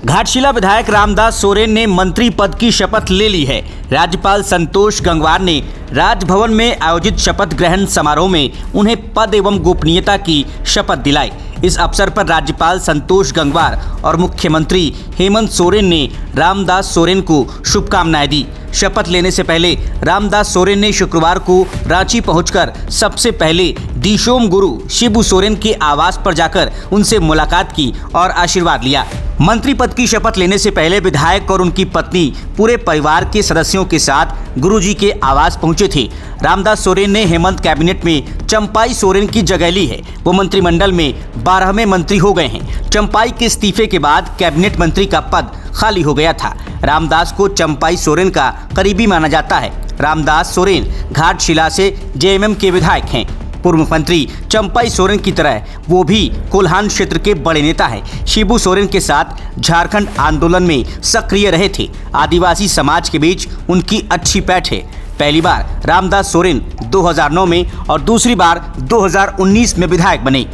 घाटशिला विधायक रामदास सोरेन ने मंत्री पद की शपथ ले ली है। राज्यपाल संतोष गंगवार ने राजभवन में आयोजित शपथ ग्रहण समारोह में उन्हें पद एवं गोपनीयता की शपथ दिलाई। इस अवसर पर राज्यपाल संतोष गंगवार और मुख्यमंत्री हेमंत सोरेन ने रामदास सोरेन को शुभकामनाएं दी। शपथ लेने से पहले रामदास सोरेन ने शुक्रवार को रांची पहुंचकर सबसे पहले दिशोम गुरु शिबू सोरेन के आवास पर जाकर उनसे मुलाकात की और आशीर्वाद लिया। मंत्री पद की शपथ लेने से पहले विधायक और उनकी पत्नी पूरे परिवार के सदस्यों के साथ गुरुजी के आवास पहुंचे थे। रामदास सोरेन ने हेमंत कैबिनेट में चंपाई सोरेन की जगह ली है। वो मंत्रिमंडल में 12वें मंत्री हो गए हैं। चंपाई के इस्तीफे के बाद कैबिनेट मंत्री का पद खाली हो गया था। रामदास को चंपाई सोरेन का करीबी माना जाता है। रामदास सोरेन घाटशिला से जेएमएम के विधायक हैं। पूर्व मंत्री चंपाई सोरेन की तरह वो भी कोल्हान क्षेत्र के बड़े नेता हैं। शिबू सोरेन के साथ झारखंड आंदोलन में सक्रिय रहे थे। आदिवासी समाज के बीच उनकी अच्छी पैठ है। पहली बार रामदास सोरेन 2009 में और दूसरी बार 2019 में विधायक बने।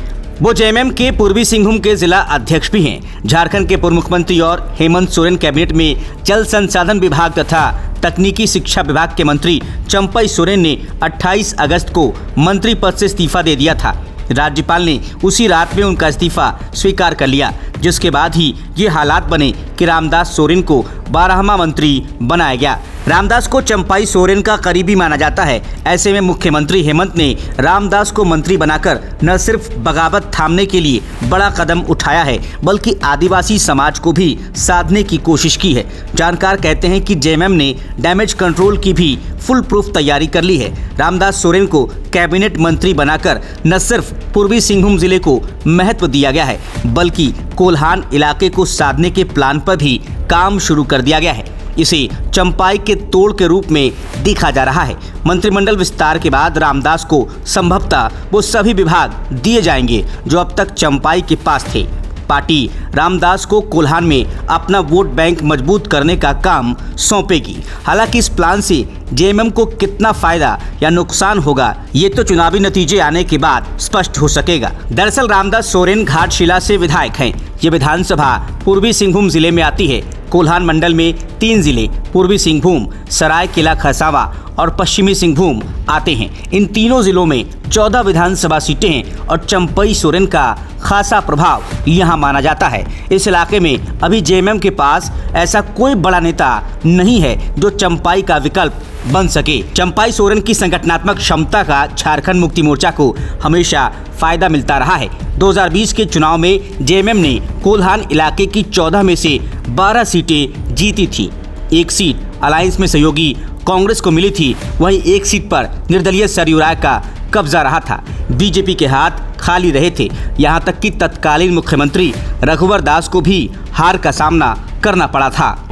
वो जेएमएम के पूर्वी सिंहभूम के जिला अध्यक्ष भी हैं। झारखंड के पूर्व मुख्यमंत्री और हेमंत सोरेन कैबिनेट में जल संसाधन विभाग तथा तकनीकी शिक्षा विभाग के मंत्री चंपाई सोरेन ने 28 अगस्त को मंत्री पद से इस्तीफा दे दिया था। राज्यपाल ने उसी रात में उनका इस्तीफा स्वीकार कर लिया, जिसके बाद ही ये हालात बने कि रामदास सोरेन को 12वां मंत्री बनाया गया। रामदास को चंपाई सोरेन का करीबी माना जाता है। ऐसे में मुख्यमंत्री हेमंत ने रामदास को मंत्री बनाकर न सिर्फ बगावत थामने के लिए बड़ा कदम उठाया है, बल्कि आदिवासी समाज को भी साधने की कोशिश की है। जानकार कहते हैं कि जेएमएम ने डैमेज कंट्रोल की भी फुल प्रूफ तैयारी कर ली है। रामदास सोरेन को कैबिनेट मंत्री बनाकर न सिर्फ पूर्वी सिंहभूम जिले को महत्व दिया गया है, बल्कि कोल्हान इलाके को साधने के प्लान पर भी काम शुरू कर दिया गया है। इसे चंपाई के तोड़ के रूप में देखा जा रहा है। मंत्रिमंडल विस्तार के बाद रामदास को संभवतः वो सभी विभाग दिए जाएंगे जो अब तक चंपाई के पास थे। पार्टी रामदास को कोल्हान में अपना वोट बैंक मजबूत करने का काम सौंपेगी। हालांकि इस प्लान से जेएमएम को कितना फायदा या नुकसान होगा, ये तो चुनावी नतीजे आने के बाद स्पष्ट हो सकेगा। दरअसल रामदास सोरेन घाटशिला से विधायक हैं। ये विधानसभा पूर्वी सिंहभूम जिले में आती है। कोल्हान मंडल में 3 जिले पूर्वी सिंहभूम, सरायकेला खरसावां और पश्चिमी सिंहभूम आते हैं। इन तीनों जिलों में 14 विधानसभा सीटें हैं और चंपाई सोरेन का खासा प्रभाव यहाँ माना जाता है। इस इलाके में अभी जेएमएम के पास ऐसा कोई बड़ा नेता नहीं है जो चंपाई का विकल्प बन सके। चंपाई सोरेन की संगठनात्मक क्षमता का झारखंड मुक्ति मोर्चा को हमेशा फायदा मिलता रहा है। 2020 के चुनाव में जेएमएम ने कोल्हान इलाके की 14 में से 12 सीटें जीती थी। एक सीट अलायंस में सहयोगी कांग्रेस को मिली थी। वहीं एक सीट पर निर्दलीय सरयू राय का कब्जा रहा था। बीजेपी के हाथ खाली रहे थे। यहां तक कि तत्कालीन मुख्यमंत्री रघुवर दास को भी हार का सामना करना पड़ा था।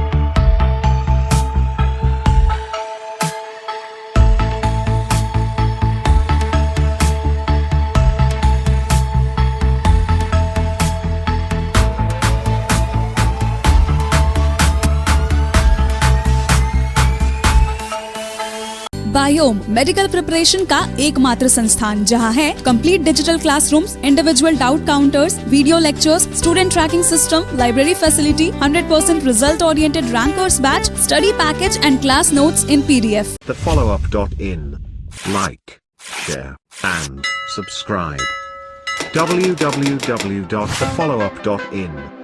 बायोम मेडिकल प्रिपरेशन का एकमात्र संस्थान जहां है complete digital classrooms, individual doubt counters, video lectures, student tracking system, library facility, 100% result oriented rankers batch, study package and class notes in PDF. TheFollowUp.in. Like, share and subscribe. www.thefollowup.in